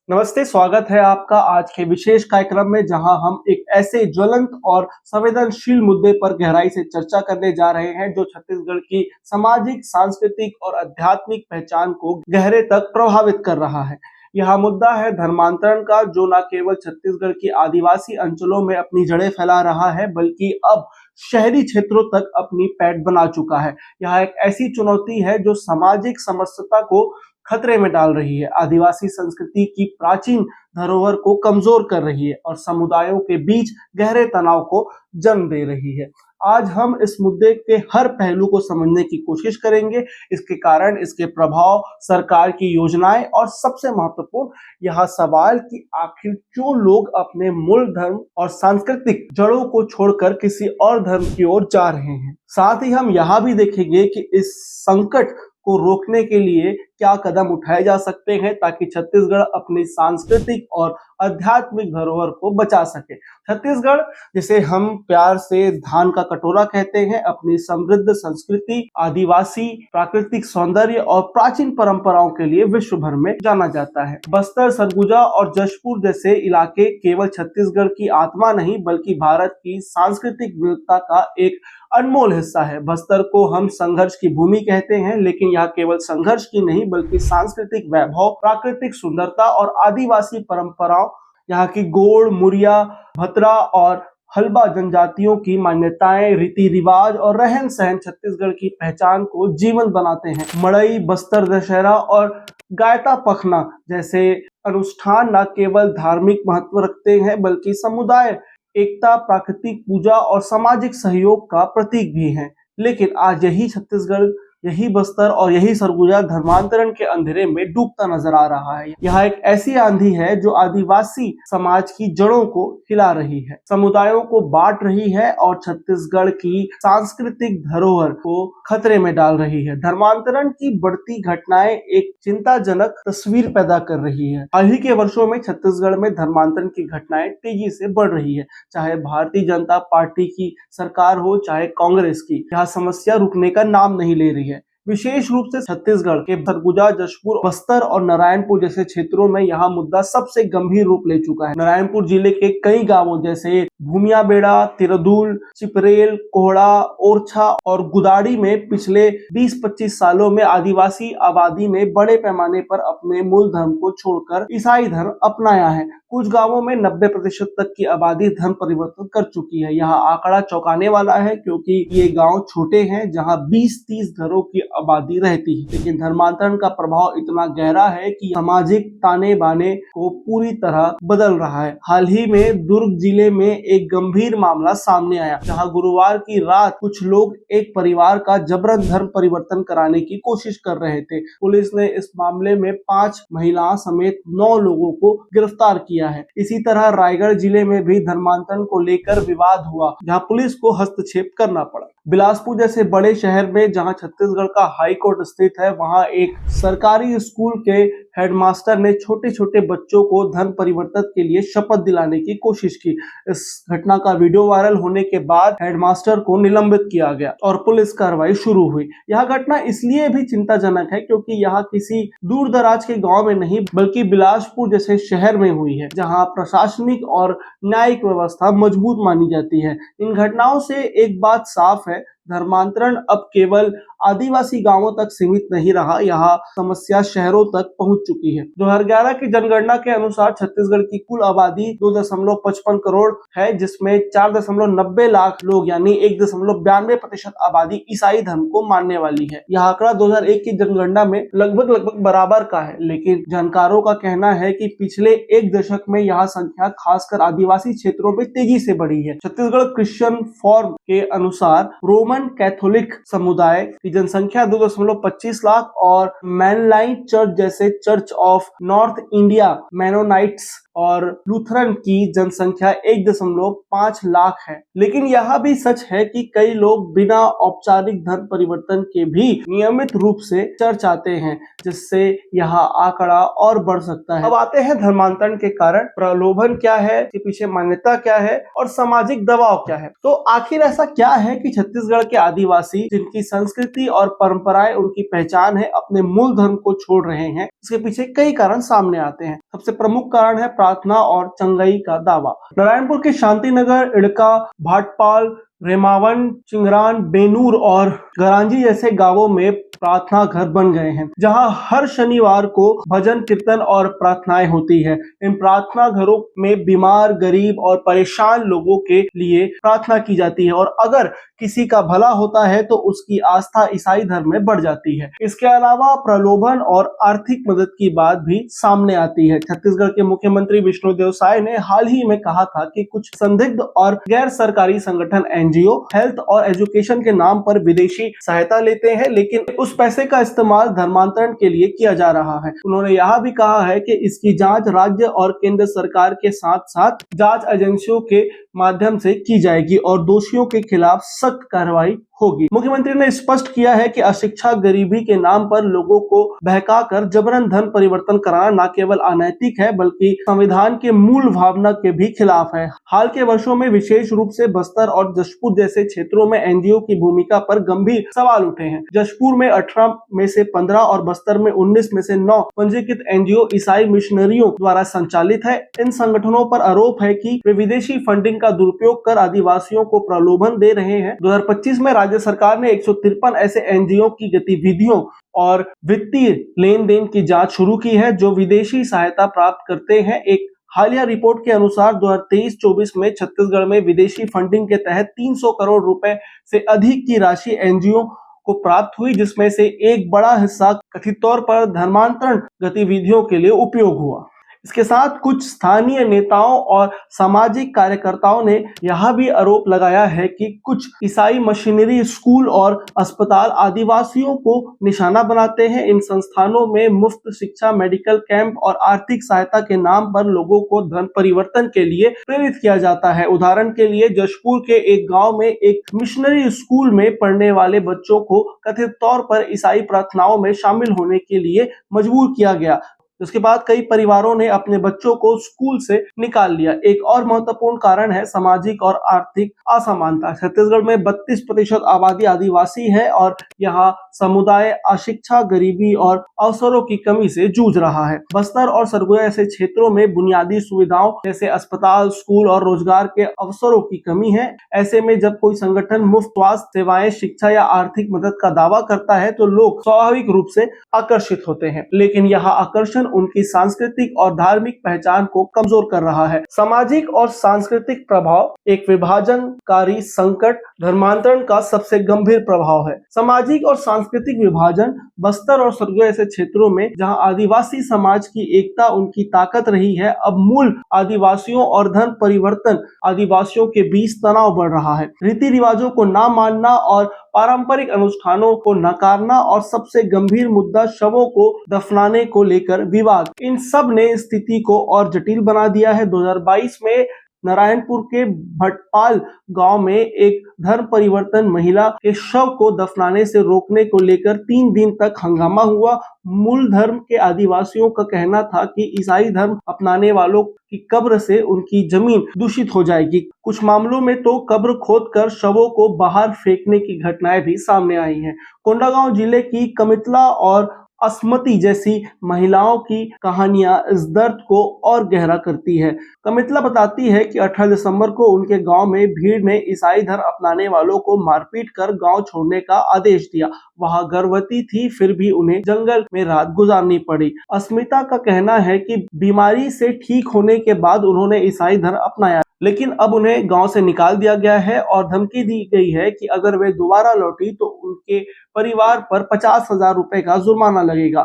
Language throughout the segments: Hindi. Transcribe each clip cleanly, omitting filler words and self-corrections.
नमस्ते, स्वागत है आपका आज के विशेष कार्यक्रम में जहां हम एक ऐसे ज्वलंत और संवेदनशील मुद्दे पर गहराई से चर्चा करने जा रहे हैं जो छत्तीसगढ़ की सामाजिक, सांस्कृतिक और आध्यात्मिक पहचान को गहरे तक प्रभावित कर रहा है। यह मुद्दा है धर्मांतरण का, जो न केवल छत्तीसगढ़ की आदिवासी अंचलों में अपनी जड़ें फैला रहा है बल्कि अब शहरी क्षेत्रों तक अपनी पैठ बना चुका है। यह एक ऐसी चुनौती है जो सामाजिक समरसता को खतरे में डाल रही है, आदिवासी संस्कृति की प्राचीन धरोहर को कमजोर कर रही है और समुदायों के बीच गहरे तनाव को जन्म दे रही है। आज हम इस मुद्दे के हर पहलू को समझने की कोशिश करेंगे, इसके कारण, इसके प्रभाव, सरकार की योजनाएं और सबसे महत्वपूर्ण यह सवाल कि आखिर क्यों लोग अपने मूल धर्म और सांस्कृतिक जड़ों को छोड़कर किसी और धर्म की ओर जा रहे हैं। साथ ही हम यह भी देखेंगे कि इस संकट को रोकने के लिए क्या कदम उठाए जा सकते हैं ताकि छत्तीसगढ़ अपनी सांस्कृतिक और आध्यात्मिक धरोहर को बचा सके। छत्तीसगढ़, जिसे हम प्यार से धान का कटोरा कहते हैं, अपनी समृद्ध संस्कृति, आदिवासी प्राकृतिक सौंदर्य और प्राचीन परंपराओं के लिए विश्व भर में जाना जाता है। बस्तर, सरगुजा और जशपुर जैसे इलाके केवल छत्तीसगढ़ की आत्मा नहीं बल्कि भारत की सांस्कृतिक विविधता का एक अनमोल हिस्सा है। बस्तर को हम संघर्ष की भूमि कहते हैं, लेकिन यह केवल संघर्ष की नहीं बल्कि सांस्कृतिक वैभव, प्राकृतिक सुंदरता और आदिवासी परंपराओं, यहाँ की गोड़, मुरिया, भतरा और हल्बा जनजातियों की मान्यताएं, रीति रिवाज और रहन सहन छत्तीसगढ़ की पहचान को जीवंत बनाते हैं। मड़ई, बस्तर दशहरा और गायता पखना जैसे अनुष्ठान न केवल धार्मिक महत्व रखते हैं बल्कि समुदाय एकता, प्राकृतिक पूजा और सामाजिक सहयोग का प्रतीक भी है। लेकिन आज यही छत्तीसगढ़, यही बस्तर और यही सरगुजा धर्मांतरण के अंधेरे में डूबता नजर आ रहा है। यह एक ऐसी आंधी है जो आदिवासी समाज की जड़ों को हिला रही है, समुदायों को बांट रही है और छत्तीसगढ़ की सांस्कृतिक धरोहर को खतरे में डाल रही है। धर्मांतरण की बढ़ती घटनाएं एक चिंताजनक तस्वीर पैदा कर रही है। हाल ही के वर्षों में छत्तीसगढ़ में धर्मांतरण की घटनाएं तेजी से बढ़ रही है, चाहे भारतीय जनता पार्टी की सरकार हो चाहे कांग्रेस की। यह समस्या रुकने का नाम नहीं ले रही है। विशेष रूप से छत्तीसगढ़ के सरगुजा, जशपुर, बस्तर और नारायणपुर जैसे क्षेत्रों में यह मुद्दा सबसे गंभीर रूप ले चुका है। नारायणपुर जिले के कई गांवों जैसे भूमिया बेड़ा, तिरदुल, चिपरेल, कोहड़ा, ओरछा और गुदाड़ी में पिछले 20-25 सालों में आदिवासी आबादी ने बड़े पैमाने पर अपने मूल धर्म को छोड़कर ईसाई धर्म अपनाया है। कुछ गांवों में 90% तक की आबादी धर्म परिवर्तन कर चुकी है। यह आंकड़ा चौंकाने वाला है क्योंकि ये गांव छोटे हैं जहां 20-30 घरों की आबादी रहती है, लेकिन धर्मांतरण का प्रभाव इतना गहरा है कि सामाजिक ताने बाने को पूरी तरह बदल रहा है। हाल ही में दुर्ग जिले में एक गंभीर मामला सामने आया, जहां गुरुवार की रात कुछ लोग एक परिवार का जबरन धर्म परिवर्तन कराने की कोशिश कर रहे थे। पुलिस ने इस मामले में 5 महिलाओं समेत 9 लोगों को गिरफ्तार किया है। इसी तरह रायगढ़ जिले में भी धर्मांतरण को लेकर विवाद हुआ, जहां पुलिस को हस्तक्षेप करना पड़ा। बिलासपुर जैसे बड़े शहर में जहां छत्तीसगढ़ का हाई कोर्ट स्थित है, वहां एक सरकारी स्कूल के हेडमास्टर ने छोटे छोटे बच्चों को धर्म परिवर्तन के लिए शपथ दिलाने की कोशिश की। इस घटना का वीडियो वायरल होने के बाद हेडमास्टर को निलंबित किया गया और पुलिस कार्रवाई शुरू हुई। यह घटना इसलिए भी चिंताजनक है क्योंकि यह किसी दूर दराज के गांव में नहीं बल्कि बिलासपुर जैसे शहर में हुई है, जहां प्रशासनिक और न्यायिक व्यवस्था मजबूत मानी जाती है। इन घटनाओं से एक बात साफ है, धर्मांतरण अब केवल आदिवासी गांवों तक सीमित नहीं रहा, यह समस्या शहरों तक पहुंच चुकी है। 2011 की जनगणना के अनुसार छत्तीसगढ़ की कुल आबादी 2.55 करोड़ है, जिसमें 4.90 लाख लोग यानी 1.92% आबादी ईसाई धर्म को मानने वाली है। यह आंकड़ा 2001 की जनगणना में लगभग बराबर का है, लेकिन जानकारों का कहना है कि पिछले एक दशक में यह संख्या खासकर आदिवासी क्षेत्रों में तेजी से बढ़ी है। छत्तीसगढ़ क्रिश्चियन फोरम के अनुसार रोमन कैथोलिक समुदाय की जनसंख्या 2.25 लाख और मैनलाइट चर्च जैसे church of north India, Mennonites और लूथरन की जनसंख्या 1.5 लाख है। लेकिन यह भी सच है कि कई लोग बिना औपचारिक धर्म परिवर्तन के भी नियमित रूप से चर्च आते हैं, जिससे यह आंकड़ा और बढ़ सकता है। अब आते हैं धर्मांतरण के कारण प्रलोभन क्या है, इसके पीछे मान्यता क्या है और सामाजिक दबाव क्या है। तो आखिर ऐसा क्या है कि छत्तीसगढ़ के आदिवासी, जिनकी संस्कृति और परंपराएं उनकी पहचान है, अपने मूल धर्म को छोड़ रहे हैं। इसके पीछे कई कारण सामने आते हैं। सबसे प्रमुख कारण है प्रार्थना और चंगई का दावा। नारायणपुर के शांतिनगर, इड़का, भाटपाल, रेमावन, चिंगरान, बेनूर और गरांजी जैसे गांवों में प्रार्थना घर बन गए हैं, जहां हर शनिवार को भजन कीर्तन और प्रार्थनाएं होती है। इन प्रार्थना घरों में बीमार, गरीब और परेशान लोगों के लिए प्रार्थना की जाती है और अगर किसी का भला होता है तो उसकी आस्था ईसाई धर्म में बढ़ जाती है। इसके अलावा प्रलोभन और आर्थिक मदद की बात भी सामने आती है। छत्तीसगढ़ के मुख्यमंत्री विष्णुदेव साय ने हाल ही में कहा था कि कुछ संदिग्ध और गैर सरकारी संगठन एनजीओ हेल्थ और एजुकेशन के नाम पर विदेशी सहायता लेते हैं, लेकिन उस पैसे का इस्तेमाल धर्मांतरण के लिए किया जा रहा है। उन्होंने यह भी कहा है कि इसकी जांच राज्य और केंद्र सरकार के साथ साथ जांच एजेंसियों के माध्यम से की जाएगी और दोषियों के खिलाफ सख्त कार्रवाई होगी। मुख्यमंत्री ने स्पष्ट किया है कि अशिक्षा, गरीबी के नाम पर लोगों को बहकाकर जबरन धन परिवर्तन कराना न केवल अनैतिक है बल्कि संविधान के मूल भावना के भी खिलाफ है। हाल के वर्षों में विशेष रूप से बस्तर और जशपुर जैसे क्षेत्रों में एनजीओ की भूमिका पर गंभीर सवाल उठे हैं। जशपुर में 18 में से 15 और बस्तर में 19 में से 9 पंजीकृत एनजीओ ईसाई मिशनरियों द्वारा संचालित है। इन संगठनों पर आरोप है कि वे विदेशी फंडिंग का दुरुपयोग कर आदिवासियों को प्रलोभन दे रहे हैं। 2025 में राज्य सरकार ने 153 ऐसे एनजीओ की गतिविधियों और वित्तीय लेन देन की जांच शुरू की है जो विदेशी सहायता प्राप्त करते हैं। एक हालिया रिपोर्ट के अनुसार 2023-24 में छत्तीसगढ़ में विदेशी फंडिंग के तहत 300 करोड़ रुपए से अधिक की राशि एनजीओ को प्राप्त हुई, जिसमें से एक बड़ा हिस्सा कथित तौर पर धर्मांतरण गतिविधियों के लिए उपयोग हुआ। इसके साथ कुछ स्थानीय नेताओं और सामाजिक कार्यकर्ताओं ने यह भी आरोप लगाया है कि कुछ ईसाई मशीनरी, स्कूल और अस्पताल आदिवासियों को निशाना बनाते हैं। इन संस्थानों में मुफ्त शिक्षा, मेडिकल कैंप और आर्थिक सहायता के नाम पर लोगों को धन परिवर्तन के लिए प्रेरित किया जाता है। उदाहरण के लिए जशपुर के एक गांव में एक मिशनरी स्कूल में पढ़ने वाले बच्चों को कथित तौर पर ईसाई प्रार्थनाओं में शामिल होने के लिए मजबूर किया गया। उसके बाद कई परिवारों ने अपने बच्चों को स्कूल से निकाल लिया। एक और महत्वपूर्ण कारण है सामाजिक और आर्थिक असमानता। छत्तीसगढ़ में 32% आबादी आदिवासी है और यहाँ समुदाय अशिक्षा, गरीबी और अवसरों की कमी से जूझ रहा है। बस्तर और सरगुजा ऐसे क्षेत्रों में बुनियादी सुविधाओं जैसे अस्पताल, स्कूल और रोजगार के अवसरों की कमी है। ऐसे में जब कोई संगठन मुफ्त स्वास्थ्य सेवाएं, शिक्षा या आर्थिक मदद का दावा करता है तो लोग स्वाभाविक रूप से आकर्षित होते हैं, लेकिन यह आकर्षण उनकी सांस्कृतिक और धार्मिक पहचान को कमजोर कर रहा है। सामाजिक और सांस्कृतिक प्रभाव। एक विभाजनकारी संकट धर्मांतरण का सबसे गंभीर प्रभाव है। सामाजिक और सांस्कृतिक विभाजन। बस्तर और सरगुजा ऐसे क्षेत्रों में जहां आदिवासी समाज की एकता उनकी ताकत रही है, अब मूल आदिवासियों और धन परिवर्तन आदिवासियों के बीच तनाव बढ़ रहा है। रीति रिवाजों को ना मानना और पारंपरिक अनुष्ठानों को नकारना और सबसे गंभीर मुद्दा शवों को दफनाने को लेकर विवाद, इन सब ने स्थिति को और जटिल बना दिया है। 2022 में नारायणपुर के भटपाल गांव में एक धर्म परिवर्तन महिला के शव को दफनाने से रोकने को लेकर 3 दिन तक हंगामा हुआ। मूल धर्म के आदिवासियों का कहना था कि ईसाई धर्म अपनाने वालों की कब्र से उनकी जमीन दूषित हो जाएगी। कुछ मामलों में तो कब्र खोदकर शवों को बाहर फेंकने की घटनाएं भी सामने आई हैं। कोंडागांव जिले की कमितला और असमती जैसी महिलाओं की कहानियां इस दर्द को और गहरा करती है। कमितला बताती है कि 18 दिसंबर को उनके गांव में भीड़ ने ईसाई धर्म अपनाने वालों को मारपीट कर गांव छोड़ने का आदेश दिया। वह गर्भवती थी, फिर भी उन्हें जंगल में रात गुजारनी पड़ी। अस्मिता का कहना है कि बीमारी से ठीक होने के बाद उन्होंने ईसाई धर्म अपनाया, लेकिन अब उन्हें गांव से निकाल दिया गया है और धमकी दी गई है कि अगर वे दोबारा लौटी तो उनके परिवार पर 50,000 रुपए का जुर्माना लगेगा।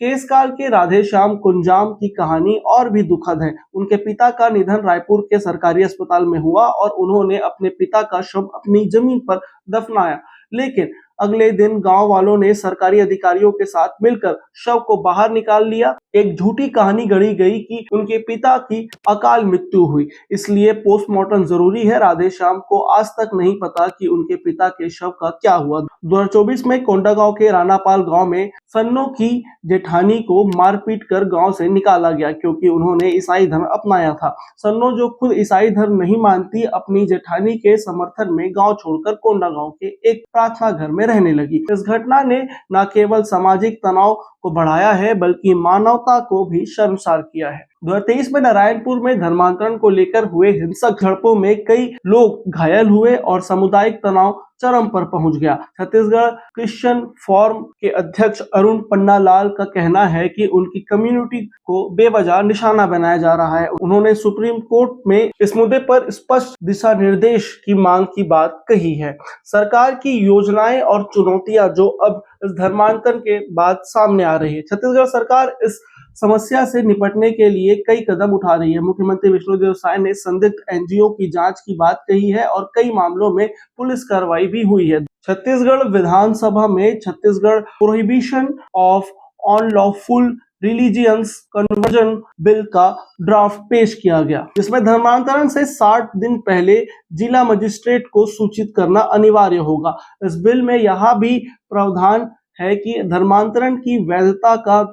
केसकाल के राधेश्याम कुंजाम की कहानी और भी दुखद है। उनके पिता का निधन रायपुर के सरकारी अस्पताल में हुआ और उन्होंने अपने पिता का शव अपनी जमीन पर दफनाया, लेकिन अगले दिन गांव वालों ने सरकारी अधिकारियों के साथ मिलकर शव को बाहर निकाल लिया। एक झूठी कहानी गढ़ी गई कि उनके पिता की अकाल मृत्यु हुई, इसलिए पोस्टमार्टम जरूरी है। राधेश्याम को आज तक नहीं पता कि उनके पिता के शव का क्या हुआ। 2024 में कोंडागांव के रानापाल गांव में सन्नो की जेठानी को मारपीट कर गांव से निकाला गया क्योंकि उन्होंने ईसाई धर्म अपनाया था। सन्नो, जो खुद ईसाई धर्म नहीं मानती, अपनी जेठानी के समर्थन में गांव छोड़कर कोंडागांव के एक प्रार्थना घर में में रहने लगी। इस घटना ने न केवल सामाजिक तनाव को बढ़ाया है बल्कि मानवता को भी शर्मसार किया है। 2023 में नारायणपुर में धर्मांतरण को लेकर हुए हिंसक झड़पों में कई लोग घायल हुए और सामुदायिक तनाव चरम पर पहुंच गया। छत्तीसगढ़ क्रिश्चियन फोरम के अध्यक्ष अरुण पन्नालाल का कहना है कि उनकी कम्युनिटी को बेवजह निशाना बनाया जा रहा है। उन्होंने सुप्रीम कोर्ट में इस मुद्दे पर स्पष्ट दिशा निर्देश की मांग की बात कही है। सरकार की योजनाएं और चुनौतियां जो अब इस धर्मांतरण के बाद सामने आ रही है। छत्तीसगढ़ सरकार इस समस्या से निपटने के लिए कई कदम उठा रही है। मुख्यमंत्री विष्णुदेव साय ने संदिग्ध एनजीओ की जांच की बात कही है और कई मामलों में पुलिस कार्रवाई भी हुई है। छत्तीसगढ़ विधानसभा में Chhattisgarh prohibition of unlawful religions conversion bill का ड्राफ्ट पेश किया गया, जिसमें धर्मांतरण से 60 दिन पहले जिला मजिस्ट्रेट को सूचित करना अनिवार्य होगा। इस बिल में यह भी प्रावधान है कि धर्मांतरण की वैधता का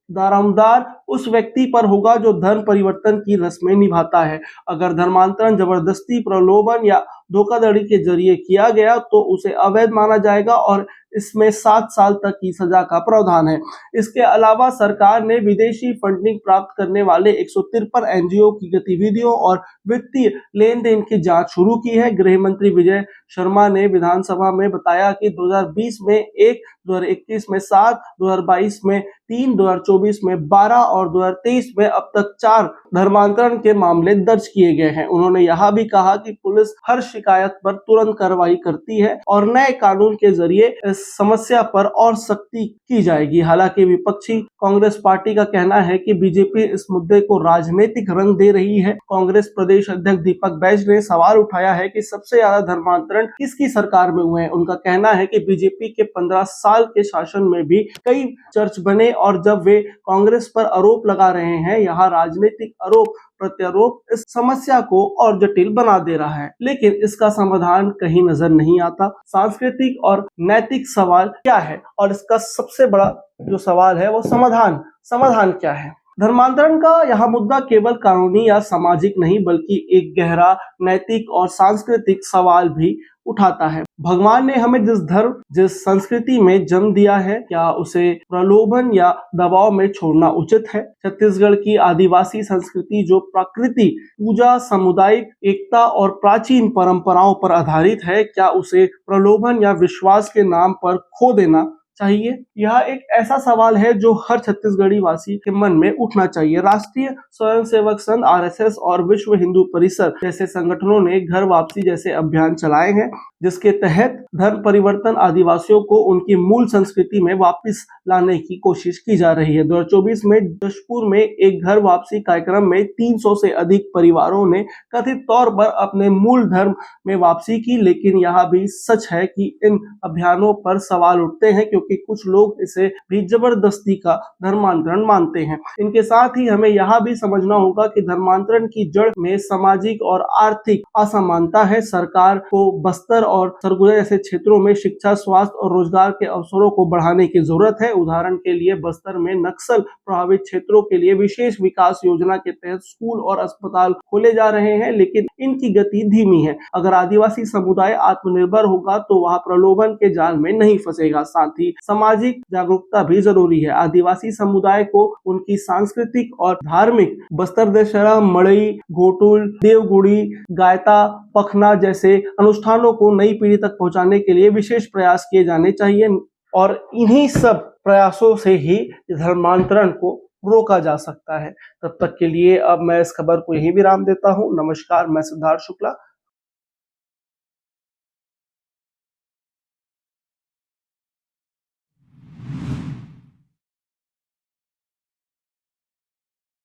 दारोमदार उस व्यक्ति पर होगा जो धर्म परिवर्तन की रस्में निभाता है। अगर धर्मांतरण जबरदस्ती, प्रलोभन या धोखाधड़ी के जरिए किया गया तो उसे अवैध माना जाएगा और इसमें 7 साल तक की सजा का प्रावधान है। इसके अलावा सरकार ने विदेशी फंडिंग प्राप्त करने वाले 153 एनजीओ की गतिविधियों और वित्तीय लेन देन की जांच शुरू की है। गृह मंत्री विजय शर्मा ने विधानसभा में बताया कि 2020 में 1, 2021 में 7, 2022 में 3, 2024 में 12 और 2023 में अब तक 4 धर्मांतरण के मामले दर्ज किए गए हैं। उन्होंने यह भी कहा कि पुलिस हर शिकायत पर तुरंत कार्रवाई करती है और नए कानून के जरिए इस समस्या पर और सख्ती की जाएगी। हालांकि विपक्षी कांग्रेस पार्टी का कहना है कि बीजेपी इस मुद्दे को राजनीतिक रंग दे रही है। कांग्रेस प्रदेश अध्यक्ष दीपक बैज ने सवाल उठाया है कि सबसे ज्यादा धर्मांतरण किसकी सरकार में हुए हैं। उनका कहना है कि बीजेपी के 15 साल के शासन में भी कई चर्च बने और जब वे कांग्रेस पर आरोप लगा रहे हैं, यहाँ राजनीतिक आरोप प्रत्यारोप इस समस्या को और जटिल बना दे रहा है, लेकिन इसका समाधान कहीं नजर नहीं आता। सांस्कृतिक और नैतिक सवाल क्या है और इसका सबसे बड़ा जो सवाल है वो समाधान क्या है। धर्मांतरण का यह मुद्दा केवल कानूनी या सामाजिक नहीं बल्कि एक गहरा नैतिक और सांस्कृतिक सवाल भी उठाता है। भगवान ने हमें जिस धर्म, जिस संस्कृति में जन्म दिया है, क्या उसे प्रलोभन या दबाव में छोड़ना उचित है? छत्तीसगढ़ की आदिवासी संस्कृति जो प्रकृति पूजा, सामुदायिक एकता और प्राचीन परंपराओं पर आधारित है, क्या उसे प्रलोभन या विश्वास के नाम पर खो देना चाहिए? यह एक ऐसा सवाल है जो हर छत्तीसगढ़ी वासी के मन में उठना चाहिए। राष्ट्रीय स्वयंसेवक संघ आरएसएस और विश्व हिंदू परिषद जैसे संगठनों ने घर वापसी जैसे अभियान चलाए हैं, जिसके तहत धर्म परिवर्तन आदिवासियों को उनकी मूल संस्कृति में वापस लाने की कोशिश की जा रही है। 2024 में जशपुर में एक घर वापसी कार्यक्रम में 300 से अधिक परिवारों ने कथित तौर पर अपने मूल धर्म में वापसी की, लेकिन यह भी सच है कि इन अभियानों पर सवाल उठते हैं क्योंकि कुछ लोग इसे भी जबरदस्ती का धर्मांतरण मानते हैं। इनके साथ ही हमें यह भी समझना होगा कि धर्मांतरण की जड़ में सामाजिक और आर्थिक असमानता है। सरकार को बस्तर और सरगुजा जैसे क्षेत्रों में शिक्षा, स्वास्थ्य और रोजगार के अवसरों को बढ़ाने की जरूरत है। उदाहरण के लिए बस्तर में नक्सल प्रभावित क्षेत्रों के लिए विशेष विकास योजना के तहत स्कूल और अस्पताल खोले जा रहे हैं, लेकिन इनकी गति धीमी है। अगर आदिवासी समुदाय आत्मनिर्भर होगा तो वह प्रलोभन के जाल में नहीं फंसेगा। साथ ही सामाजिक जागरूकता भी जरूरी है। आदिवासी समुदाय को उनकी सांस्कृतिक और धार्मिक बस्तर दशहरा, मड़ई, घोटुल, देवगुड़ी, गायता, पखना जैसे अनुष्ठानों को नई पीढ़ी तक पहुंचाने के लिए विशेष प्रयास किए जाने चाहिए और इन्हीं सब प्रयासों से ही धर्मांतरण को रोका जा सकता है। तब तक के लिए अब मैं इस खबर को यहीं विराम देता हूं। नमस्कार, मैं सिद्धार्थ शुक्ला।